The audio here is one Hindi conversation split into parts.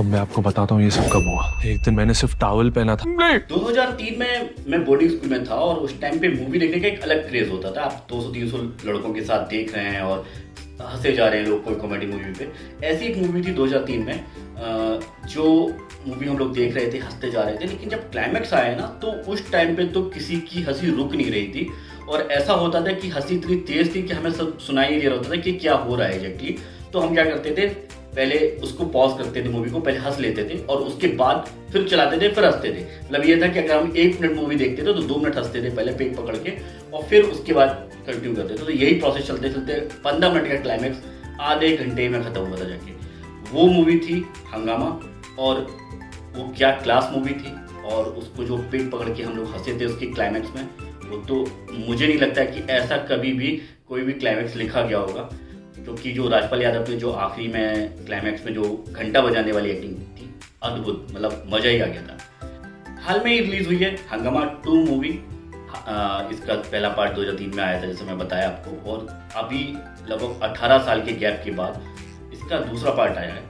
अब मैं आपको बताता हूँ ये सब कब हुआ। एक दिन मैंने सिर्फ टॉवल पहना था। 2003 में मैं बोर्डिंग स्कूल में था और उस टाइम पे मूवी देखने का एक अलग क्रेज होता था। आप 200-300 लड़कों के साथ देख रहे हैं और हंसे जा रहे हैं लोग कोई कॉमेडी मूवी पे। ऐसी एक मूवी थी 2003 में, जो मूवी हम लोग देख रहे थे, हंसते जा रहे थे, लेकिन जब क्लाइमैक्स आया ना तो उस टाइम पे तो किसी की हंसी रुक नहीं रही थी। और ऐसा होता था कि हंसी इतनी तेज थी कि हमें सब सुनाई नहीं दे रहा होता था कि क्या हो रहा है एग्जैक्टली। तो हम क्या करते थे, पहले उसको पॉज करते थे, मूवी को पहले हंस लेते थे और उसके बाद फिर चलाते थे, फिर हंसते थे। मतलब ये था कि अगर हम 1 मिनट मूवी देखते थे तो 2 मिनट हंसते थे पहले पेट पकड़ के, और फिर उसके बाद कंटिन्यू करते थे। तो यही प्रोसेस चलते चलते 15 मिनट का क्लाइमैक्स आधे घंटे में खत्म हुआ था जाके। वो मूवी थी हंगामा, और वो क्या क्लास मूवी थी। और उसको जो पेट पकड़ के हम लोग हंसे थे उसके क्लाइमैक्स में, वो तो मुझे नहीं लगता कि ऐसा कभी भी कोई भी क्लाइमैक्स लिखा गया होगा। क्योंकि जो राजपाल यादव ने जो आखिरी में क्लाइमैक्स में जो घंटा बजाने वाली एक्टिंग थी, अद्भुत, मतलब मजा ही आ गया था। हाल में ही रिलीज हुई है हंगामा 2 मूवी। इसका पहला पार्ट 2003 में आया था जैसे मैं बताया आपको, और अभी लगभग 18 साल के गैप के बाद इसका दूसरा पार्ट आया है।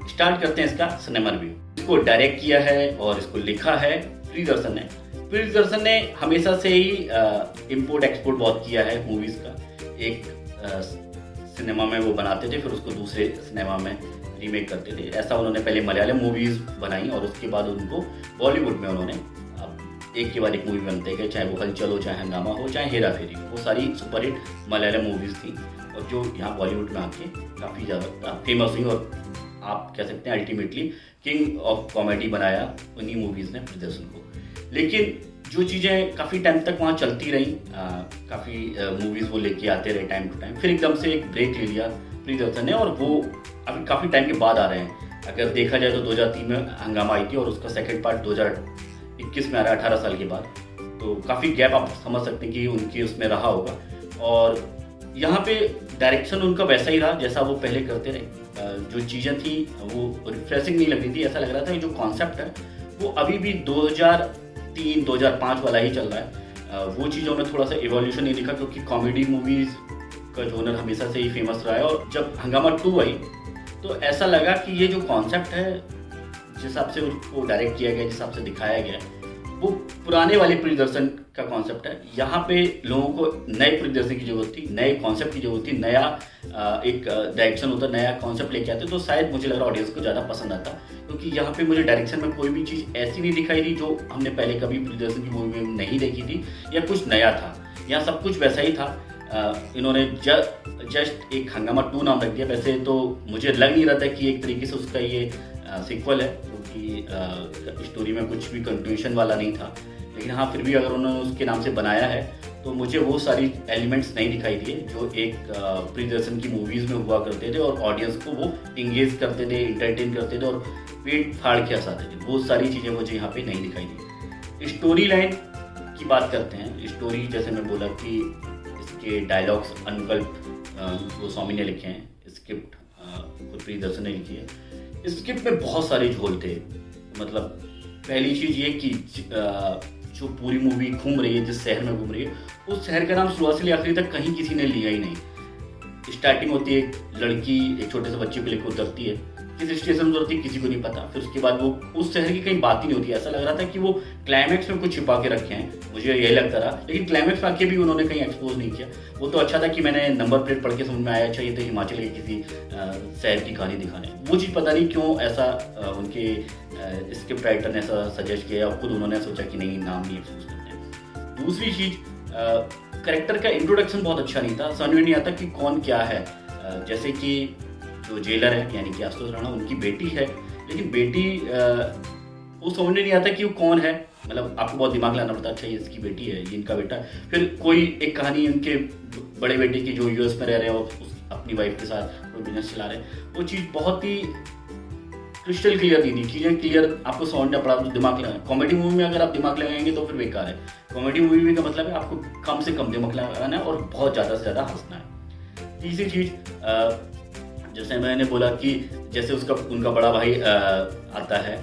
स्टार्ट करते हैं इसका सिनेमा रिव्यू। इसको डायरेक्ट किया है और इसको लिखा है प्रियदर्शन ने। प्रियदर्शन ने हमेशा से ही इम्पोर्ट एक्सपोर्ट बहुत किया है मूवीज़ का। एक सिनेमा में वो बनाते थे, फिर उसको दूसरे सिनेमा में रीमेक करते थे। ऐसा उन्होंने पहले मलयालम मूवीज़ बनाई और उसके बाद उनको बॉलीवुड में उन्होंने अब एक के बाद एक मूवी बनते गए, चाहे वो हलचल हो, चाहे हंगामा हो, चाहे हेरा फेरी। वो सारी सुपरहिट मलयालम मूवीज़ थी और जो यहाँ बॉलीवुड में आके काफ़ी ज़्यादा फेमस हुई, और आप कह सकते हैं अल्टीमेटली किंग ऑफ कॉमेडी बनाया उन्हीं मूवीज़ ने प्रियदर्शन को। लेकिन जो चीज़ें काफ़ी टाइम तक वहाँ चलती रहीं, काफ़ी मूवीज़ वो लेके आते रहे टाइम टू टाइम, फिर एकदम से एक ब्रेक ले लिया प्रियदर्शन ने, और वो अभी काफ़ी टाइम के बाद आ रहे हैं। अगर देखा जाए तो 2003 में हंगामा आई थी और उसका सेकंड पार्ट 2021 में आ रहा है, 18 साल के बाद। तो काफ़ी गैप आप समझ सकते हैं कि उनकी उसमें रहा होगा। और यहाँ पे डायरेक्शन उनका वैसा ही रहा जैसा वो पहले करते रहे। जो चीज़ें थी वो रिफ्रेशिंग नहीं लग रही थी, ऐसा लग रहा था कि जो कॉन्सेप्ट है वो अभी भी 2003-2005 वाला ही चल रहा है। वो चीज़ों में थोड़ा सा इवोल्यूशन नहीं दिखा, क्योंकि कॉमेडी मूवीज़ का जोनर हमेशा से ही फेमस रहा है। और जब हंगामा 2 आई तो ऐसा लगा कि ये जो कॉन्सेप्ट है, जिस हिसाब से उसको डायरेक्ट किया गया, जिस हिसाब से दिखाया गया है, वो पुराने वाले प्रियदर्शन का कॉन्सेप्ट है। यहाँ पे लोगों को नए प्रियदर्शन की जरूरत थी, नए कॉन्सेप्ट की जरूरत थी, नया एक डायरेक्शन होता, नया कॉन्सेप्ट लेके आते तो शायद मुझे लग रहा ऑडियंस को ज़्यादा पसंद आता। क्योंकि यहाँ पे मुझे डायरेक्शन में कोई भी चीज़ ऐसी नहीं दिखाई दी जो हमने पहले कभी प्रियदर्शन की मूवी में नहीं देखी थी, या कुछ नया था। यहाँ सब कुछ वैसा ही था। इन्होंने जस्ट एक हंगामा 2 नाम रख दिया। वैसे तो मुझे लग नहीं रहा था कि एक तरीके से उसका ये सीक्वल है, क्योंकि स्टोरी में कुछ भी कंक्लूजन वाला नहीं था। लेकिन हाँ, फिर भी अगर उन्होंने उसके नाम से बनाया है तो मुझे वो सारी एलिमेंट्स नहीं दिखाई दिए जो एक प्रियदर्शन की मूवीज़ में हुआ करते थे, और ऑडियंस को वो इंगेज करते थे, इंटरटेन करते थे और पेट फाड़ के हंसाते थे। वो सारी चीज़ें मुझे यहाँ पे नहीं दिखाई दी। स्टोरी लाइन की बात करते हैं। स्टोरी जैसे मैं बोला कि इसके डायलॉग्स अनुकल्प गोस्वामी ने लिखे हैं, स्क्रिप्ट खुद प्रियदर्शन ने लिखी है। स्क्रिप्ट में बहुत सारे झोल थे। मतलब पहली चीज़ ये कि जो पूरी मूवी घूम रही है, जिस शहर में घूम रही है, उस शहर का नाम शुरुआत से आखिरी तक कहीं किसी ने लिया ही नहीं। स्टार्टिंग होती है, एक लड़की एक छोटे से बच्चे को लेकर उतरती है, किस स्टेशन में उतरती है किसी को नहीं पता। फिर उसके बाद वो उस शहर की कहीं बात ही नहीं होती। ऐसा लग रहा था कि वो क्लाइमैक्स में कुछ छिपा के रखे हैं, मुझे यही लगता रहा। लेकिन क्लाइमैक्स में आके भी उन्होंने कहीं एक्सपोज नहीं किया। वो तो अच्छा था कि मैंने नंबर प्लेट पढ़ के समझ में आया, अच्छा ये तो हिमाचल के किसी शहर की कहानी दिखाने। वो चीज़ पता नहीं क्यों ऐसा उनके स्क्रिप्ट राइटर ने ऐसा सजेस्ट किया, और खुद उन्होंने सोचा कि नहीं, नाम नहीं एक्सपोज करते हैं। दूसरी चीज़, कैरेक्टर का इंट्रोडक्शन बहुत अच्छा नहीं था। समझ में नहीं आता कि कौन क्या है। जैसे कि जो जेलर है यानी कि आशुतोष राणा, उनकी बेटी है, लेकिन बेटी वो समझ में नहीं आता कि वो कौन है। मतलब आपको बहुत दिमाग लगाना पड़ता है, अच्छा ये इसकी बेटी है, ये इनका बेटा है। फिर कोई एक कहानी उनके बड़े बेटे की जो यूएस में रह रहे हैं और अपनी वाइफ के साथ कोई बिजनेस चला रहे हैं। वो चीज़ बहुत ही क्रिस्टल क्लियर नहीं थी। चीज़ें क्लियर आपको समझना पड़ा तो दिमाग लगाना। कॉमेडी मूवी में अगर आप दिमाग लगाएंगे तो फिर बेकार है। कॉमेडी मूवी का मतलब है आपको कम से कम दिमाग लगाना है और बहुत ज़्यादा से ज़्यादा हंसना है। तीसरी चीज़, जैसे मैंने बोला कि जैसे उनका बड़ा भाई आता है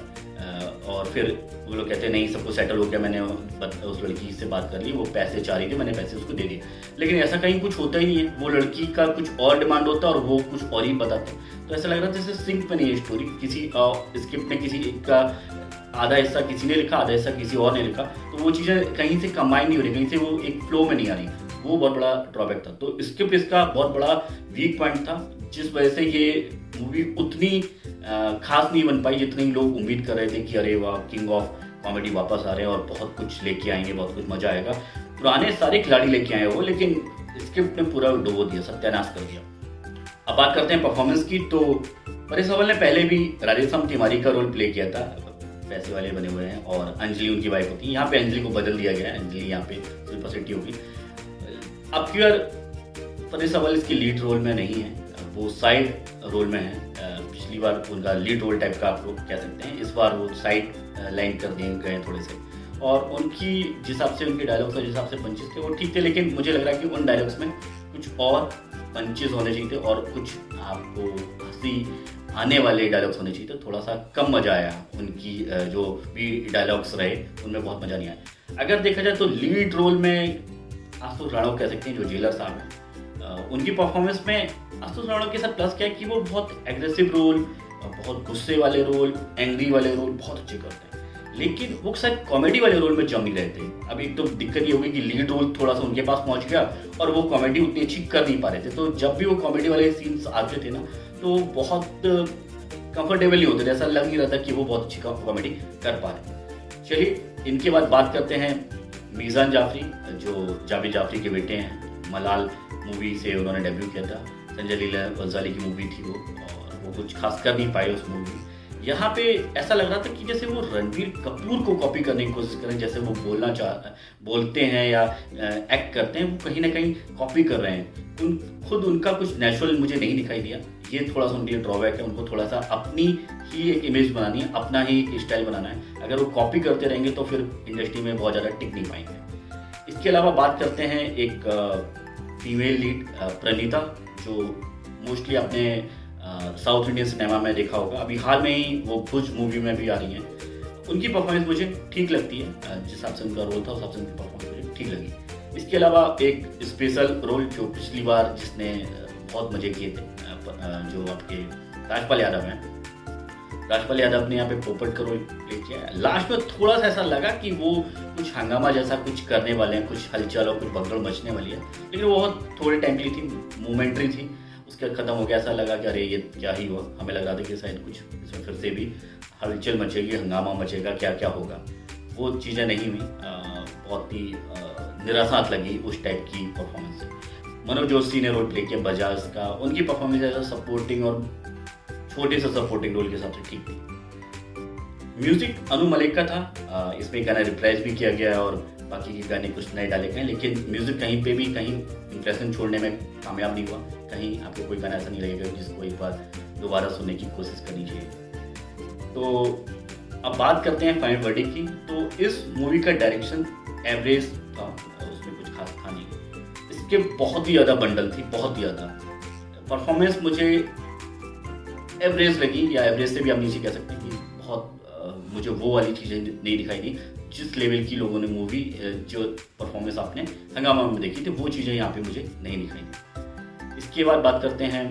और फिर वो लोग कहते हैं नहीं सब कुछ सेटल हो गया, मैंने उस लड़की से बात कर ली, वो पैसे चाह रही थी, मैंने पैसे उसको दे दिए। लेकिन ऐसा कहीं कुछ होता ही नहीं है, वो लड़की का कुछ और डिमांड होता है और वो कुछ और ही बताते हैं। तो ऐसा लग रहा था जैसे सिंक में नहीं है स्टोरी, किसी स्क्रिप्ट में किसी एक का आधा हिस्सा किसी ने लिखा, आधा हिस्सा किसी और ने लिखा, तो वो चीज़ें कहीं से कंबाइन नहीं हो रही, कहीं से वो एक फ्लो में नहीं आ रही। वो बहुत बड़ा ड्रॉबैक था। तो स्क्रिप्ट इसका बहुत बड़ा वीक पॉइंट था, जिस वजह से ये मूवी उतनी खास नहीं बन पाई जितनी लोग उम्मीद कर रहे थे कि अरे वाह किंग ऑफ कॉमेडी वापस आ रहे हैं और बहुत कुछ लेके आएंगे, बहुत कुछ मजा आएगा। पुराने सारे खिलाड़ी लेके आए वो, लेकिन स्क्रिप्ट ने पूरा डुबो दिया, सत्यानाश कर दिया। अब बात करते हैं परफॉर्मेंस की। तो परेश रावल ने पहले भी राधेश्याम तिवारी का रोल प्ले किया था, पैसे वाले बने हुए हैं, और अंजलि उनकी वाइफ होती है। यहाँ पे अंजलि को बदल दिया गया है, अंजलि यहाँ पे शिल्पा शेट्टी होगी। अब की बार परेश रावल इसकी लीड रोल में नहीं है, वो साइड रोल में है। पिछली बार उनका लीड रोल टाइप का आप लोग कह सकते हैं, इस बार वो साइड लाइन कर दिए गए थोड़े से। और उनकी जिस हिसाब से उनके डायलॉग्स और जिस हिसाब से पंचेस थे वो ठीक थे, लेकिन मुझे लग रहा है कि उन डायलॉग्स में कुछ और पंचेस होने चाहिए थे और कुछ आपको हंसी आने वाले डायलॉग्स होने चाहिए थे। थोड़ा सा कम मजा आया उनकी जो भी डायलॉग्स रहे उनमें बहुत मजा नहीं आया। अगर देखा जाए तो लीड रोल में आशुतोष राणा कह सकते हैं जो जेलर साहब हैं, उनकी परफॉर्मेंस में आशुतोष राणा के साथ प्लस क्या है कि वो बहुत एग्रेसिव रोल, बहुत गुस्से वाले रोल, एंग्री वाले रोल बहुत अच्छे करते हैं, लेकिन वो शायद कॉमेडी वाले रोल में जम नहीं रहे थे। अब एक तो दिक्कत ये होगी कि लीड रोल थोड़ा सा उनके पास पहुंच गया और वो कॉमेडी उतनी अच्छी कर नहीं पा रहे थे। तो जब भी वो कॉमेडी वाले सीन्स आते थे ना तो बहुत कंफर्टेबल नहीं होते थे, ऐसा लग नहीं रहा था कि वो बहुत अच्छी कॉमेडी कर पा रहे। चलिए इनके बाद बात करते हैं मीज़ान जाफरी, जो जावेद जाफरी के बेटे हैं। मलाल मूवी से उन्होंने डेब्यू किया था, संजय लीला बंसाली की मूवी थी वो, और वो कुछ खास कर नहीं पाए उस मूवी में। यहाँ पे ऐसा लग रहा था कि जैसे वो रणबीर कपूर को कॉपी करने की कोशिश करें, जैसे वो बोलते हैं या एक्ट करते हैं, वो कहीं ना कहीं कॉपी कर रहे हैं। खुद उनका कुछ नेचुरल मुझे नहीं दिखाई दिया, ये थोड़ा सा उनके ड्रॉबैक है। उनको थोड़ा सा अपनी ही एक इमेज बनानी है, अपना ही स्टाइल बनाना है। अगर वो कॉपी करते रहेंगे तो फिर इंडस्ट्री में बहुत ज़्यादा टिक नहीं पाएंगे। इसके अलावा बात करते हैं एक फीमेल लीड प्रणीता, जो मोस्टली अपने साउथ इंडियन सिनेमा में देखा होगा। अभी हाल में ही वो भुज मूवी में भी आ रही हैं। उनकी परफॉर्मेंस मुझे ठीक लगती है, जिस हिसाब से उनका रोल था उस हिसाब से उनकी परफॉर्मेंस मुझे ठीक लगी। इसके अलावा एक स्पेशल रोल जो पिछली बार जिसने बहुत मजे किए थे, जो आपके राजपाल यादव हैं, राजपाल यादव ने यहाँ पे पोपट का रोल प्ले किया है। लास्ट में थोड़ा सा ऐसा लगा कि वो कुछ हंगामा जैसा कुछ करने वाले हैं, कुछ हलचल और कुछ भगदड़ मचने वाली है, लेकिन वो बहुत थोड़े टाइम के लिए थी, मोमेंट्री थी। उसके खत्म हो गया, ऐसा लगा कि अरे ये क्या ही हुआ। हमें लग रहा था कि शायद कुछ इसमें फिर से भी हलचल मचेगी, हंगामा मचेगा, क्या क्या होगा। वो चीज़ें नहीं हुई। बहुत ही निराशात लगी उस टाइप की परफॉर्मेंस से। मनोज जोशी ने रोल प्ले किया बजाज का, उनकी परफॉर्मेंस ऐसा सपोर्टिंग और छोटे से सपोर्टिंग रोल के हिसाब से ठीक थी। म्यूजिक अनु मलिक का था, इसमें गाना रिप्राइज भी किया गया और बाकी के गाने कुछ नए डाले गए, लेकिन म्यूजिक कहीं पे भी कहीं इंप्रेशन छोड़ने में कामयाब नहीं हुआ। कहीं आपको कोई गाना ऐसा नहीं लगेगा जिसको एक बार दोबारा सुनने की कोशिश करनी चाहिए। तो अब बात करते हैं फाइनल वर्डिक्ट की। तो इस मूवी का डायरेक्शन एवरेज था, उसमें कुछ खास था नहीं। इसके बहुत ही ज़्यादा बंडल थी, बहुत ही ज़्यादा। परफॉर्मेंस मुझे एवरेज लगी, या एवरेज से भी आप नीचे कह सकते हैं कि बहुत मुझे वो वाली चीज़ें नहीं दिखाई दी जिस लेवल की लोगों ने मूवी जो परफॉर्मेंस आपने हंगामा में देखी थी, वो चीज़ें यहाँ पे मुझे नहीं दिखाई दी। इसके बाद बात करते हैं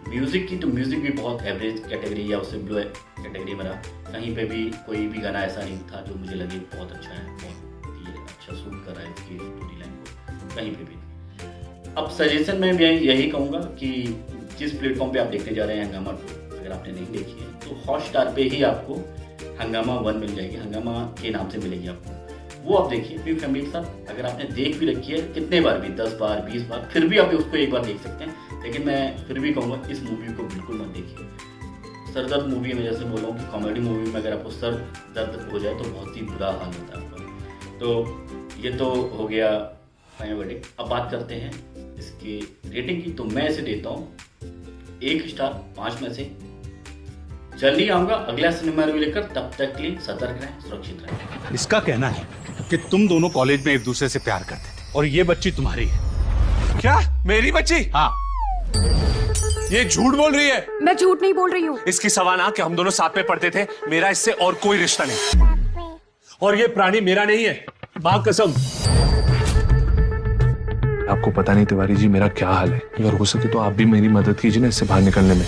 म्यूज़िक की। तो म्यूज़िक भी बहुत एवरेज कैटेगरी या उससे ब्लो कैटेगरी में रहा। कहीं पे भी कोई भी गाना ऐसा नहीं था जो मुझे लगे बहुत अच्छा है, बहुत ही अच्छा सूट कर रहा है इसकी स्टोरी लाइन को, कहीं पे भी। अब सजेशन में मैं यही कहूँगा कि जिस प्लेटफॉर्म पे आप देखने जा रहे हैं हंगामा 2, अगर आपने नहीं देखी है तो हॉटस्टार पे ही आपको हंगामा 1 मिल जाएगी, हंगामा के नाम से मिलेगी आपको। वो आप देखिए अपनी फैमिली के साथ। अगर आपने देख भी रखी है कितने बार भी, 10 बार 20 बार, फिर भी आप उसको एक बार देख सकते हैं। लेकिन मैं फिर भी कहूँगा इस मूवी को बिल्कुल मत देखिए। सरदर्द मूवी में जैसे बोला हूँ कि कॉमेडी मूवी में अगर आपको सर दर्द हो जाए तो बहुत ही बुरा हाल होता है आपका। तो ये तो हो गया फाइनल वर्डिक्ट। अब बात करते हैं इसकी रेटिंग की। तो मैं इसे देता हूँ 1 स्टार 5 में से। जल्दी आऊँगा अगला सिनेमा रिव्यू लेकर, तब तक के लिए सतर्क रहें, सुरक्षित रहें। इसका कहना है कि तुम दोनों कॉलेज में एक दूसरे से प्यार करते थे और ये बच्ची तुम्हारी है। क्या मेरी बच्ची? हाँ। ये झूठ बोल रही है। मैं झूठ नहीं बोल रही हूँ। इसकी सवाल ना कि हम दोनों साथ में पढ़ते थे, मेरा इससे और कोई रिश्ता नहीं, और ये प्राणी मेरा नहीं है, मां कसम। आपको पता नहीं तिवारी जी मेरा क्या हाल है, अगर हो सके तो आप भी मेरी मदद कीजिए ना इससे बाहर निकलने में।